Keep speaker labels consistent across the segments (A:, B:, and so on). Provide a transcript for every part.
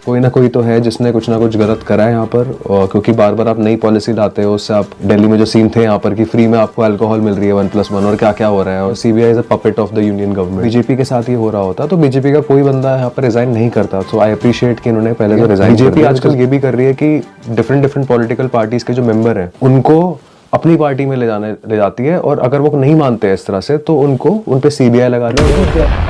A: कोई ना कोई तो है जिसने कुछ ना कुछ गलत करा है यहाँ पर, और क्योंकि बार बार आप नई पॉलिसी लाते हो, उससे आप दिल्ली में जो सीन थे यहाँ पर कि फ्री में आपको अल्कोहल मिल रही है 1+1 और क्या क्या हो रहा है, और CBI is a puppet of the union government. BJP के साथ ये हो रहा होता तो बीजेपी का कोई बंदा यहाँ पर रिजाइन नहीं करता। सो आई अप्रिशिएट कि इन्होंने पहले तो रिजाइन। बीजेपी आजकल ये भी कर रही है कि डिफरेंट पॉलिटिकल पार्टीज के जो मेंबर हैं उनको अपनी पार्टी में ले जाती है, और अगर वो नहीं मानते हैं इस तरह से तो उन पे सीबीआई लगा दी।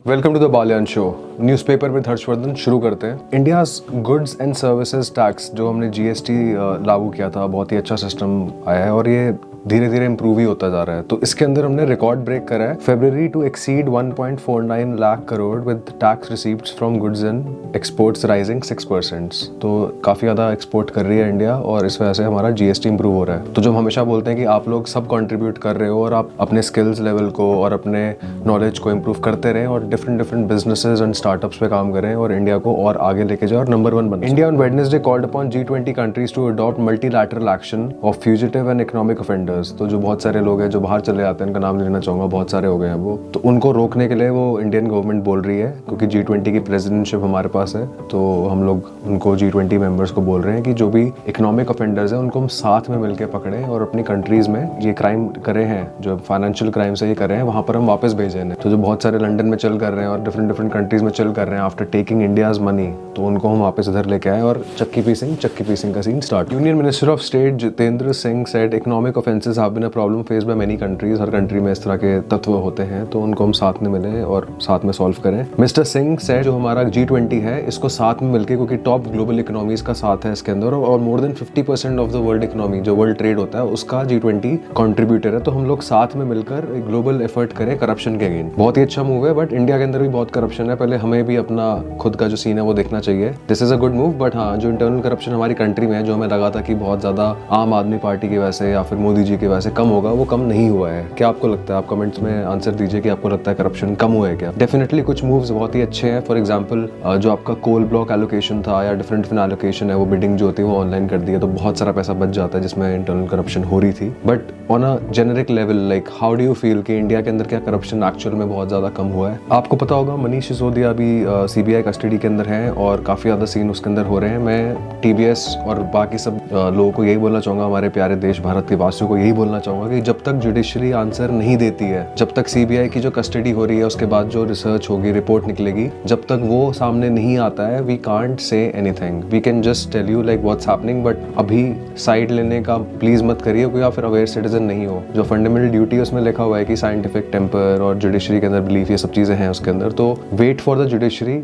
A: Welcome to the Baliyan show, newspaper with Harshvardhan. शुरू करते हैं। India's goods and services tax जो हमने जीएसटी लागू किया था, बहुत ही अच्छा सिस्टम आया है और ये धीरे धीरे इंप्रूव ही होता जा रहा है। तो इसके अंदर हमने रिकॉर्ड ब्रेक करा है। February to exceed 1.49 lakh crore with tax receipts from goods and exports rising 6%। तो काफ़ी ज़्यादा एक्सपोर्ट कर रही है इंडिया और इस वजह से हमारा जीएसटी इंप्रूव हो रहा है। तो जो हम हमेशा बोलते हैं कि आप लोग सब कंट्रीब्यूट कर रहे हो और आप अपने स्किल्स लेवल को और अपने नॉलेज को इंप्रूव करते रहें और डिफरेंट बिजनेसेस एंड स्टार्टअप्स पे काम करें और इंडिया को और आगे लेके जाए और नंबर 1 बने। India on Wednesday called upon G20 countries to adopt multilateral action of fugitive and economic offenders. तो जो बहुत सारे लोग हैं जो बाहर चले जाते हैं, उनका नाम लेना चाहूँगा, बहुत सारे हो गए हैं वो, तो उनको रोकने के लिए वो इंडियन गवर्नमेंट बोल रही है, क्योंकि G20 की प्रेसिडेंटशिप हमारे पास है। तो हम लोग उनको G20 मेंबर्स को बोल रहे हैं कि जो भी इकोनॉमिक ऑफेंडर्स हैं उनको हम साथ में मिलकर पकड़ें और अपनी कंट्रीज में ये क्राइम करे हैं, जो फाइनेंशियल क्राइम से ये करे हैं, वहाँ पर हम वापस भेजें हैं। तो जो बहुत सारे लंदन में चल कर रहे हैं और डिफरेंट कंट्रीज में चल कर रहे हैं आफ्टर टेकिंग इंडियाज मनी, तो उनको हम वापस इधर लेके आए और चक्की पीसिंग का scene start. Union minister of state Jitendra Singh said economic offences have been a problem faced by many countries. हर कंट्री में इस तरह के तत्व होते हैं, तो उनको हम साथ में मिलें और साथ में सॉल्व करें। मिस्टर सिंह सेड जो हमारा G20 है इसको साथ में मिलकर, क्योंकि टॉप ग्लोबल इकोनॉमीज का साथ है इसके अंदर और more than 50% of the world economy जो वर्ल्ड ट्रेड होता है उसका G20 कंट्रीब्यूटर है। तो हम लोग साथ में मिलकर एक ग्लोबल एफर्ट करें करप्शन के अगेंस्ट। बहुत ही अच्छा मूव है, बट इंडिया के अंदर भी बहुत करप्शन है। पहले हमें भी अपना खुद का जो सीन है वो देखना चाहिए। This is a good move, but हाँ, जो इंटरनल करप्शन हमारी कंट्री में है, जो हमें लगा था कि बहुत ज्यादा आम आदमी पार्टी की वजह से या फिर मोदी जी की वजह से कम होगा, वो कम नहीं हुआ है। क्या आपको लगता है? आप कमेंट्स में आंसर दीजिए कि आपको लगता है करप्शन कम हुआ है क्या? डेफिनेटली कुछ मूव्स बहुत ही अच्छे हैं। फॉर एग्जांपल जो आपका कोल ब्लॉक एलोकेशन था या डिफरेंट एलोकेशन है, वो बिडिंग जो होती है वो ऑनलाइन कर दी है, तो बहुत सारा पैसा बच जाता है जिसमें इंटरनल करप्शन हो रही थी। But on a generic level, like how do you feel कि इंडिया के अंदर क्या करप्शन एक्चुअल में बहुत ज्यादा कम हुआ है? आपको पता होगा मनीष सिसोदिया अभी सीबीआई कस्टडी के अंदर है और काफी ज्यादा सीन उसके अंदर हो रहे हैं। मैं टीबीएस और बाकी सब लोगों को यही बोलना चाहूंगा, हमारे प्यारे देश भारत के वासियों को यही बोलना चाहूंगा कि जब तक जुडिशरी आंसर नहीं देती है, जब तक सीबीआई की जो कस्टडी हो रही है उसके बाद जो रिसर्च होगी, रिपोर्ट निकलेगी, जब तक वो सामने नहीं आता है, we can't say anything. We can just tell you like what's happening, but अभी साइड लेने का प्लीज मत करिए, क्योंकि आप फिर अवेयर सिटीजन नहीं हो। जो फंडामेंटल ड्यूटी है उसमें लिखा हुआ है कि साइंटिफिक टेम्पर और जुडिशरी के अंदर बिलीफ, ये सब चीजें हैं उसके अंदर। तो वेट फॉर द जुडिशरी।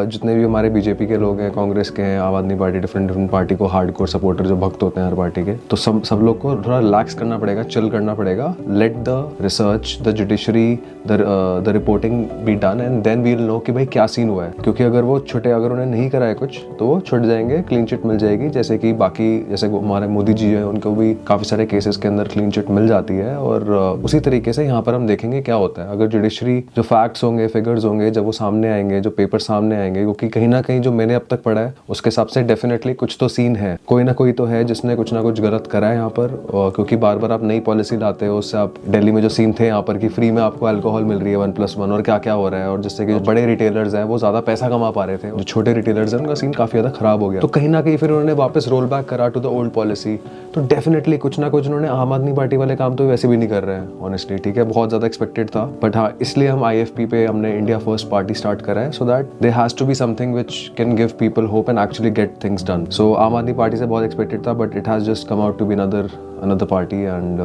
A: जितने भी हमारे बीजेपी के लोग हैं, कांग्रेस के हैं, आम आदमी पार्टी, डिफरेंट पार्टी को हार्डकोर सपोर्टर जो भक्त होते हैं हर पार्टी के, तो सब लोग को थोड़ा रिलैक्स करना पड़ेगा, चिल करना पड़ेगा। Let the research, the judiciary, the reporting be done and then we will know कि भाई क्या सीन हुआ है। क्योंकि अगर वो छुटे, अगर उन्हें नहीं करा है कुछ, तो वो छुट जाएंगे, क्लीन चिट मिल जाएगी। जैसे कि बाकी, जैसे हमारे मोदी जी हैं, उनको भी काफी सारे केसेस के अंदर क्लीन चिट मिल जाती है। और उसी तरीके से यहाँ पर हम देखेंगे क्या होता है। अगर जुडिशरी जो फैक्ट्स होंगे, फिगर्स होंगे, जब वो सामने आएंगे, जो पेपर सामने आएंगे, क्योंकि कहीं ना कहीं जो मैंने अब तक पढ़ा है उसके हिसाब से डेफिनेटली कुछ तो सीन है, कोई ना कोई तो है जिसने कुछ ना कुछ गलत करा है यहाँ पर। और क्योंकि बार बार आप नई पॉलिसी लाते हो, उससे आप दिल्ली में जो सीन थे यहाँ पर कि फ्री में आपको अल्कोहल मिल रही है 1+1 और क्या क्या हो रहा है, और जिससे कि जो बड़े रिटेलर्स हैं वो ज्यादा पैसा कमा पा रहे थे, जो छोटे रिटेलर्स हैं उनका सीन काफी ज्यादा खराब हो गया। तो कहीं ना कहीं फिर उन्होंने वापस रोल बैक करा टू द ओल्ड पॉलिसी। तो डेफिनेटली कुछ ना कुछ उन्होंने, आम आदमी पार्टी वाले काम तो वैसे भी नहीं कर रहे हैं ऑनेस्टली, ठीक है, बहुत ज्यादा एक्सपेक्टेड था। बट हाँ, इसलिए हम IFP पे हमने इंडिया फर्स्ट पार्टी स्टार्ट करा है, so that there has to be something which can give people hope and actually get things done. So Aam Aadmi party से बहुत एक्सपेक्टेड था, but it has just come out to be another party and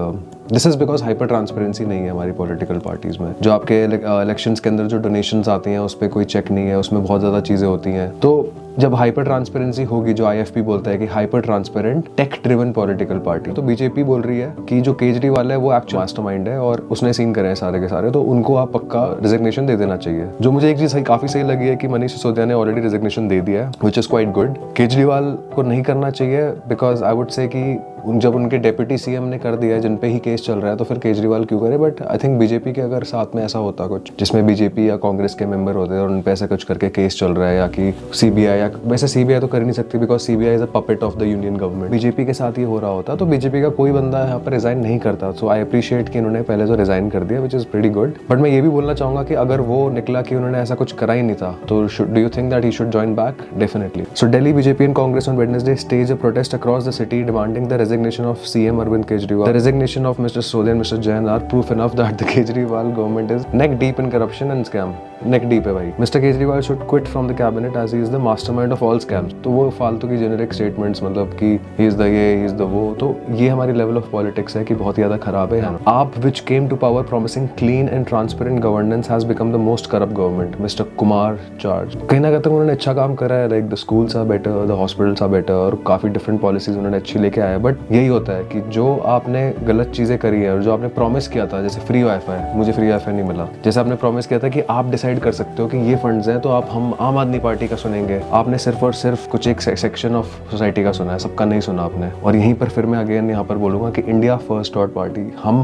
A: this is because hyper transparency नहीं है हमारी political parties में। जो आपके elections के अंदर जो डोनेशंस आती हैं उस पर कोई चेक नहीं है, उसमें बहुत ज़्यादा चीज़ें होती हैं। तो जब हाइपर ट्रांसपेरेंसी होगी, जो IFP बोलता है कि hyper transparent tech driven political party, तो बीजेपी बोल रही है कि जो केजरीवाल है वो एक्चुअल मास्टरमाइंड है और उसने सीन करे हैं सारे के सारे, तो उनको आप पक्का रिजिग्नेशन दे देना चाहिए। जो मुझे एक चीज़ काफ़ी सही लगी है कि मनीष सिसोदिया ने ऑलरेडी रिजिग्नेशन दे दिया है, which is quite good. Kejriwal को नहीं करना चाहिए, बिकॉज आई वुड से कि जब उनके डेप्यूटी सीएम ने कर दिया है जिन पे ही केस चल रहा है तो फिर केजरीवाल क्यों करे। बट आई थिंक बीजेपी के अगर साथ में ऐसा होता कुछ जिसमें बीजेपी या कांग्रेस के मेंबर होते और उन पे ऐसा कुछ करके केस चल रहा है, या कि सीबीआई, या वैसे सीबीआई तो कर ही नहीं सकती because CBI is a puppet of the union government, BJP के साथ ये हो रहा होता तो बीजेपी का कोई बंदा यहाँ पर रिजाइन नहीं करता। सो आई अप्रिशिएट कि उन्होंने पहले तो रिजाइन कर दिया which is pretty good. But मैं ये भी बोलना चाहूंगा कि अगर वो निकला कि उन्होंने ऐसा कुछ करा ही नहीं था तो do you think that he should join back? Definitely. So Delhi BJP and Congress on Wednesday staged a protest across the city demanding the resignation of CM Arvind Kejriwal. The resignation of Mr. Sodhi and Mr. Jain are proof enough that the Kejriwal government is neck deep in corruption and scam. Neck deep है भाई। Mister Kejriwal should quit from the cabinet as he is the mastermind of all scams. तो वो फालतू की generic statements, मतलब कि ही is the ये, ही is the वो, तो ये हमारी लेवल ऑफ पॉलिटिक्स है कि बहुत ज्यादा खराब है। AAP which came to power promising clean and transparent governance has become the most corrupt government. Mr Kumar charge कहीं ना कहीं उन्होंने अच्छा काम करा है, like the schools are better, the hospitals are better, और काफी डिफरेंट पॉलिसीज उन्होंने अच्छी लेके आए। बट यही होता है कि जो आपने गलत चीजें करी है और जो आपने प्रॉमिस किया था, जैसे फ्री वाईफाई, मुझे फ्री वाईफाई नहीं मिला, जैसे आपने प्रॉमिस किया था कि आप डिसाइड कर सकते हो कि ये फंड्स हैं तो आप हम आम आदमी पार्टी का सुनेंगे, आपने सिर्फ और सिर्फ कुछ एक सेक्शन ऑफ सोसाइटी का सुना है, सबका नहीं सुना आपने। और यहीं पर फिर मैं अगेन यहाँ पर बोलूंगा कि इंडिया फर्स्ट डॉट पार्टी,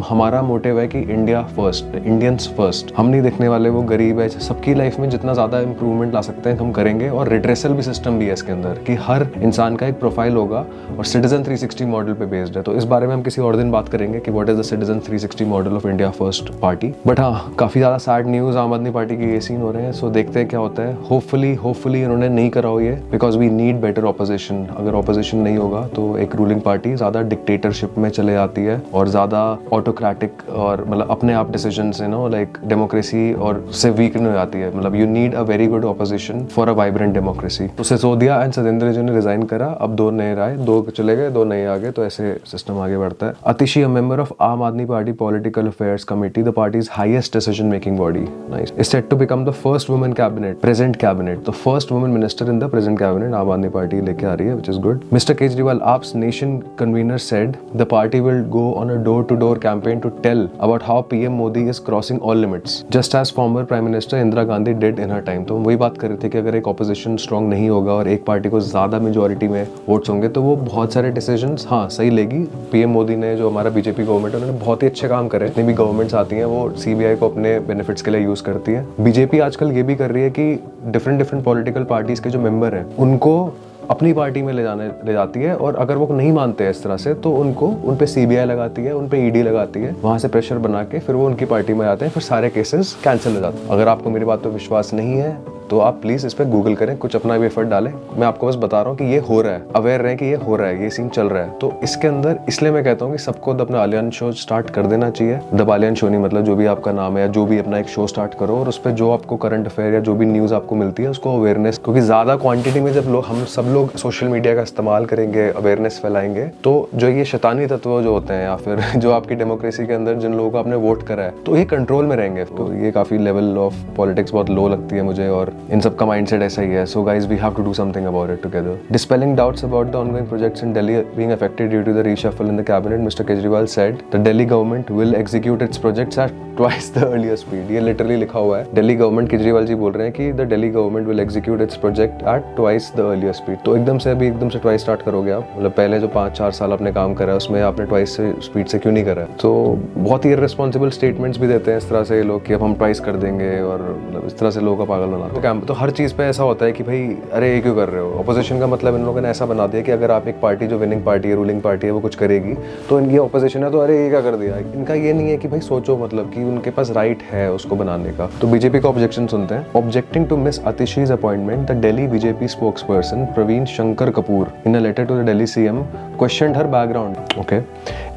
A: हमारा मोटिव है कि इंडिया फर्स्ट, इंडियंस फर्स्ट। हम नहीं देखने वाले वो गरीब है, सबकी लाइफ में जितना ज्यादा इंप्रूवमेंट ला सकते हैं हम करेंगे। और रिड्रेसल भी सिस्टम भी है इसके अंदर कि हर इंसान का एक प्रोफाइल होगा और सिटीजन 360 मॉडल पे बेस्ड है। तो इस बारे में हम किसी और दिन बात करेंगे कि what is the citizen 360 model of India first party. But हाँ, काफी ज्यादा सैड न्यूज आम आदमी पार्टी के ये सीन हो रहे हैं। सो देखते हैं क्या होता है। होपफुली इन्होंने नहीं करा हो ये, because we need better opposition. अगर ऑपोजिशन नहीं होगा तो एक रूलिंग पार्टी ज्यादा डिक्टेटरशिप में चले जाती है और ज्यादा ऑटोक्रेटिक और मतलब अपने आप डिसीजन से नो लाइक डेमोक्रेसी और से वीक हो जाती है। मतलब you need a very good opposition for a vibrant democracy. तो सिसोदिया एंड सतेंद्र जी ने रिजाइन करा, अब दो नए आए, दो चले गए, दो नए आ गए, तो ऐसे सिस्टम आगे बढ़ता है। Atishi, a member of Aam Aadmi party political affairs committee, the party's highest decision making body, nice, is set to become the first women cabinet, present cabinet, the first women minister in the present cabinet. Aam Aadmi party लेके आ रही है, which is good. Mister Kejriwal, AAP's nation convener said the party will go on a door to door campaign to tell about how PM Modi is crossing all limits, just as former prime minister Indira Gandhi did in her time. तो हम वही बात कर रहे थे कि अगर एक ऑपोजिशन स्ट्रॉन्ग नहीं होगा और एक पार्टी को ज्यादा मेजोरिटी में वोट्स होंगे तो वो बहुत सारे डिसीजंस हाँ सही लेगी। पीएम मोदी ने, जो हमारा बीजेपी गवर्नमेंट है, उन्होंने बहुत ही अच्छे काम करे। जितनी भी गवर्नमेंट्स आती हैं वो सीबीआई को अपने बेनिफिट्स के लिए यूज करती है। बीजेपी आजकल ये भी कर रही है कि डिफरेंट पॉलिटिकल पार्टीज के जो मेंबर हैं उनको अपनी पार्टी में ले जाती है, और अगर वो नहीं मानते हैं इस तरह से तो उन पे सीबीआई लगाती है, उन पे ईडी लगाती है, वहां से प्रेशर बना के फिर वो उनकी पार्टी में आते हैं, फिर सारे केसेस कैंसिल हो जाते हैं। अगर आपको मेरी बात पे विश्वास नहीं है तो आप प्लीज इस पे गूगल करें, कुछ अपना भी एफर्ट डालें। मैं आपको बस बता रहा हूँ कि ये हो रहा है, अवेयर रहें कि ये हो रहा है, ये सीन चल रहा है। तो इसके अंदर इसलिए मैं कहता हूँ कि सबको अपना बालियान शो स्टार्ट कर देना चाहिए। द बालियान शो नहीं, मतलब जो भी आपका नाम है या जो भी अपना एक शो स्टार्ट करो और उस पर जो आपको करंट अफेयर या जो भी न्यूज आपको मिलती है उसको अवेयरनेस, क्योंकि ज्यादा क्वांटिटी में जब हम सब लोग सोशल मीडिया का इस्तेमाल करेंगे, अवेयरनेस फैलाएंगे, तो जो ये शैतानी तत्व जो होते हैं या फिर जो आपकी डेमोक्रेसी के अंदर जिन लोगों को आपने वोट करा है तो ये कंट्रोल में रहेंगे। तो ये काफी लेवल ऑफ पॉलिटिक्स बहुत लो लगती है मुझे, और इन सब का माइंडसेट ऐसा ही है। So guys, we have to do something about it together. Dispelling doubts about the ongoing projects in Delhi being affected due to the reshuffle in the cabinet, Mr. Kejriwal said the Delhi government will execute its projects at twice the earlier speed. ये literally लिखा हुआ है। Delhi government, Kejriwal ji बोल रहे हैं कि the Delhi government will execute its project at twice the earlier speed. तो एकदम से twice स्टार्ट करोगे आप? मतलब पहले जो 5-4 साल आपने काम करा है उसमें आपने twice से स्पीड से क्यों नहीं करा? तो बहुत ही irresponsible statements भी देते हैं इस तरह से लोग कि अब हम twice कर देंगे, और मतलब इस तरह से लोगों का पागल बनाते हैं। तो हर चीज पे ऐसा होता है कि भाई अरे ये क्यों कर रहे हो? ऑपोजिशन का मतलब इन लोगों ने ऐसा बना दिया कि अगर आप एक पार्टी जो विनिंग पार्टी है, रूलिंग पार्टी है, वो कुछ करेगी तो इनकी ऑपोजिशन है तो अरे ये क्या कर दिया। इनका ये नहीं है कि भाई सोचो, मतलब कि उनके पास राइट है उसको बनाने का। तो बीजेपी का ऑब्जेक्शन सुनते हैं। Objecting to Miss Atishi's appointment, the Delhi BJP spokesperson Praveen Shankar Kapoor in a letter to the Delhi CM questioned her background. Okay,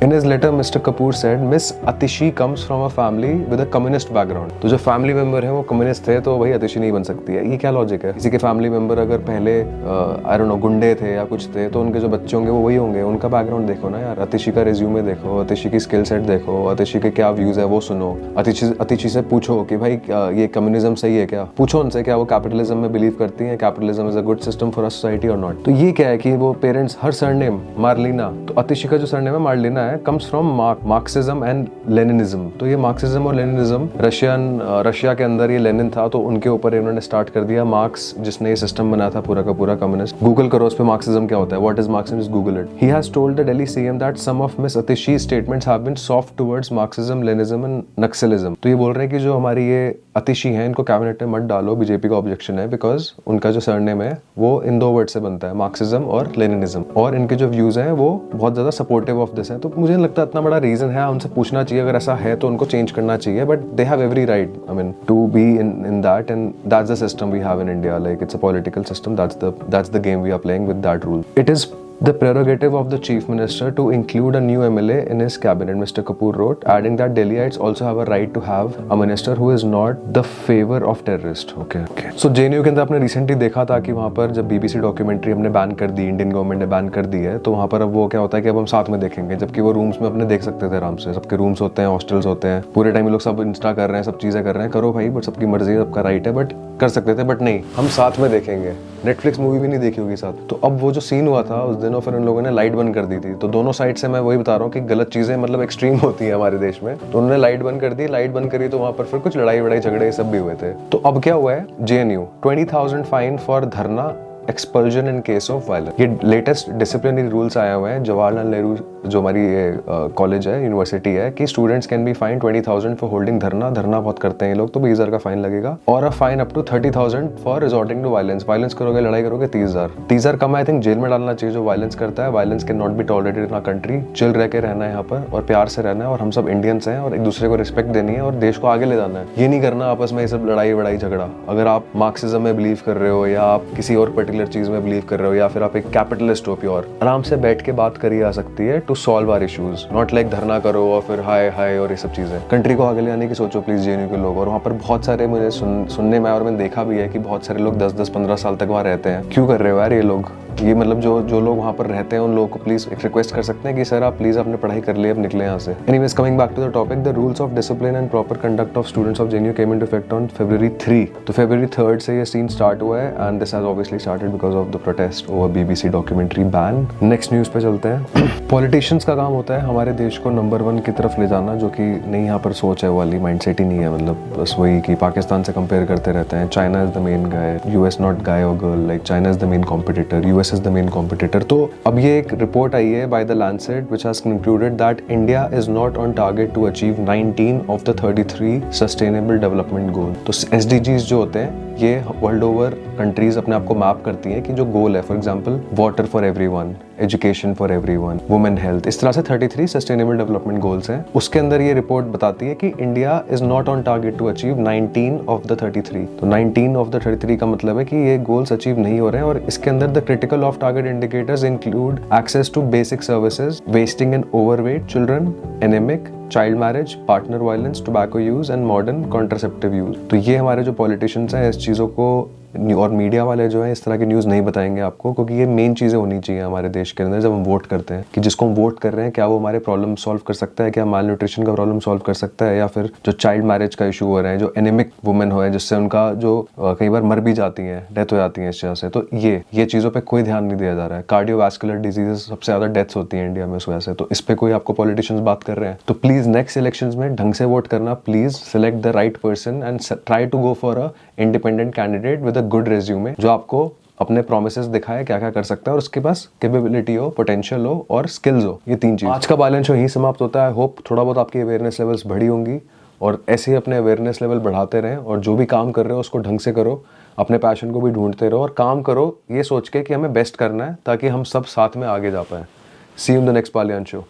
A: in his letter Mr Kapoor said Miss Atishi comes from a family with a communist background. तो जो family member है वो communist थे तो भाई आतिशी नहीं बन सकती है। ये क्या लॉजिक है? किसी के फैमिली मेंबर अगर पहले आई डोंट नो गुंडे थे या कुछ थे तो उनके जो बच्चे होंगे वो वही होंगे। उनका बैकग्राउंड देखो ना यार, आतिशी का रिज्यूमे देखो, आतिशी की स्किल सेट देखो, आतिशी के क्या व्यूज है वो सुनो, आतिशी से पूछो कि भाई ये कम्युनिज्म सही है क्या? पूछो उनसे क्या वो कैपिटलिज्म में बिलीव करती हैं, capitalism is a good system for a society और नॉट। तो ये क्या है कि वो पेरेंट्स, हर सरनेम मार्लिना, तो आतिशी का जो सरनेम है मार्लिना है, comes from Marxism and Leninism. तो ये मार्क्सिज्म और लेनिनिज्म रशिया के अंदर ये लेनिन था तो उनके ऊपर इन्होंने स्टार्ट कर दिया। मार्क्स जिसने ये सिस्टम बनाया था पूरा का पूरा कम्युनिस्ट, गूगल करो उस पे मार्क्सिज्म क्या होता है, what is Marxism, just Google it. He has told the Delhi CM that some of miss Atishi statements have been soft towards Marxism, Leninism and Naxalism. तो ये बोल रहे हैं कि जो हमारी ये अतिशी हैं इनको कैबिनेट में मत डालो, बीजेपी का ऑब्जेक्शन है, बिकॉज उनका जो सरनेम है वो इन दो वर्ड से बनता है, मार्क्सिज्म और लेनिनिज्म, और इनके जो व्यूज हैं वो बहुत ज्यादा सपोर्टिव ऑफ दिस है। तो मुझे नहीं लगता इतना बड़ा रीजन है, उनसे पूछना चाहिए अगर ऐसा है तो उनको चेंज करना चाहिए, but they have every right I mean to be in that, and that's the system we have in India, like it's a political system, that's the game we are playing with that rule. It is the prerogative of the chief minister to include a new MLA in his cabinet, Mr. Kapoor wrote, adding that Delhiites also have a right to have a minister who is not the favor of terrorist. Okay. So JNU के अंदर आपने recently देखा था कि वहाँ पर जब BBC documentary हमने बैन कर दी, इंडियन गवर्नमेंट ने बैन कर दी है, तो वहाँ पर अब वो क्या होता है कि अब हम साथ में देखेंगे, जबकि वो रूम्स में अपने देख सकते थे आराम से, सबके रूम्स होते हैं, हॉस्टल्स होते हैं, पूरे टाइम लोग सब इंस्टा कर रहे हैं, सब चीज़ें कर रहे हैं, करो भाई, बट सबकी मर्जी है, सबका राइट है, बट कर सकते थे, बट नहीं, हम साथ में देखेंगे। नेटफ्लिक्स मूवी भी नहीं देखी होगी साथ। तो अब वो जो सीन हुआ था उस दिन, और फिर उन लोगों ने लाइट बंद कर दी थी, तो दोनों साइड से मैं वही बता रहा हूँ कि गलत चीजें मतलब एक्सट्रीम होती हैं हमारे देश में। तो उन्होंने लाइट बंद कर दी, लाइट बंद करी तो वहां पर फिर कुछ लड़ाई वड़ाई झगड़े सब भी हुए थे। तो अब क्या हुआ है, JNU 20,000 फाइन फॉर धरना, expulsion in case of violence. ये लेटेस्ट डिसिप्लिनरी रूल्स आए हुए हैं जवाहरलाल नेहरू जो हमारी कॉलेज है, यूनिवर्सिटी है, कि students can be fine 20,000 for holding धरना बहुत करते हैं ये लोग, तो 20,000 का फाइन लगेगा, और a fine up to 30,000 for resorting to violence. Violence करोगे, लड़ाई करोगे, 30,000 कम, आई थिंक जेल में डालना चाहिए जो वायलेंस करता है। Violence can not be tolerated in our country. Chill रह के रहना है यहाँ पर, और प्यार से रहना है, और हम सब इंडियंस हैं, और एक दूसरे को रिस्पेक्ट देनी है, और देश को आगे ले जाना है। ये नहीं करना आपस में ये सब लड़ाई वड़ाई झगड़ा। अगर आप मार्क्सिज्म में बिलीव कर रहे हो, या आप किसी और पर्टिकुलर चीज में बिलीव कर रहे हो, या फिर आप एक कैपिटलिस्ट हो प्योर, आराम से बैठ के बात करी जा सकती है to solve our issues, not like धरना करो और फिर हाय हाय और ये सब चीजें। कंट्री को आगे ले आने की सोचो प्लीज JNU के लोग। और वहाँ पर बहुत सारे मुझे सुनने में, और मैंने देखा भी है कि बहुत सारे लोग 10-10-15 साल तक वहाँ रहते हैं। क्यों कर रहे हो यार ये लोग? ये मतलब जो लोग वहाँ पर रहते हैं उन लोगों को प्लीज एक रिक्वेस्ट कर सकते हैं कि सर आप प्लीज अपने पढ़ाई कर लिए, अब निकले यहाँ से। Anyways, coming back to the topic, the rules of discipline and proper conduct of students of JNU came into effect on February 3। तो February 3 से ये सीन स्टार्ट हुआ है, and this has obviously started because of the protest over BBC documentary ban. Next news पे चलते हैं। Politicians का काम होता है हमारे देश को नंबर 1 की तरफ ले जाना, जो कि नहीं, यहाँ पर सोच है वो वाली माइंडसेट ही नहीं है, मतलब बस वही कि पाकिस्तान से कंपेयर करते रहते हैं। China is the main guy, US not guy और girl, like China is the main competitor, US is the main competitor. तो अब ये एक रिपोर्ट आई है by the Lancet which has concluded that India is not on target to achieve 19 of the 33 sustainable development goal. तो SDGs जो होते हैं ये वर्ल्ड ओवर कंट्रीज अपने आप को मैप करती हैं कि जो गोल है, for example water for everyone, education for everyone, women health, इस तरह से 33 सस्टेनेबल डेवलपमेंट गोल्स हैं। उसके अंदर ये रिपोर्ट बताती है कि India is not on target to achieve 19 of the 33। तो 19 ऑफ द 33 का मतलब है कि ये गोल्स अचीव नहीं हो रहे हैं। और इसके अंदर the critical off target indicators include access to basic services, wasting and overweight children, anaemic, child marriage, partner violence, tobacco use and modern contraceptive use. तो ये हमारे जो पॉलिटिशियंस हैं इस चीज़ों को, और मीडिया वाले जो है इस तरह की न्यूज़ नहीं बताएंगे आपको, क्योंकि ये मेन चीज़ें होनी चाहिए हमारे देश के अंदर जब हम वोट करते हैं, कि जिसको हम वोट कर रहे हैं क्या वो हमारे प्रॉब्लम सॉल्व कर सकता है, क्या माल न्यूट्रिशन का प्रॉब्लम सॉल्व कर सकता है, या फिर जो चाइल्ड मैरिज का इशू हो रहा है, जो एनेमिक वुमेन हो है जिससे उनका जो कई बार मर भी जाती हैं, डेथ हो जाती है इस वजह से। तो ये चीज़ों पर कोई ध्यान नहीं दिया जा रहा है। कार्डियोवैस्कुलर डिजीजेज सबसे ज़्यादा डेथ्स होती हैं इंडिया में इस वजह से। तो इस पर कोई आपको पॉलिटिशियंस बात कर रहे हैं तो प्लीज़ नेक्स्ट इलेक्शंस में ढंग से वोट करना, please select the right person and try to go for a independent candidate with a good resume, जो आपको अपने प्रोमिसेस दिखाए क्या क्या कर सकता है, और उसके पास कैपेबिलिटी हो, पोटेंशियल हो और स्किल्स हो। ये 3 चीज। आज का बालेंस शो यहीं समाप्त होता है। होप थोड़ा बहुत आपकी अवेयरनेस लेवल्स बढ़ी होंगी, और ऐसे ही अपने अवेयरनेस लेवल बढ़ाते रहें, और जो भी काम कर रहे हो उसको ढंग से करो, अपने पैशन को भी ढूंढते रहो, और काम करो ये सोच के कि हमें बेस्ट करना है ताकि हम सब साथ में आगे जा पाए। See you in the next Baliyan show.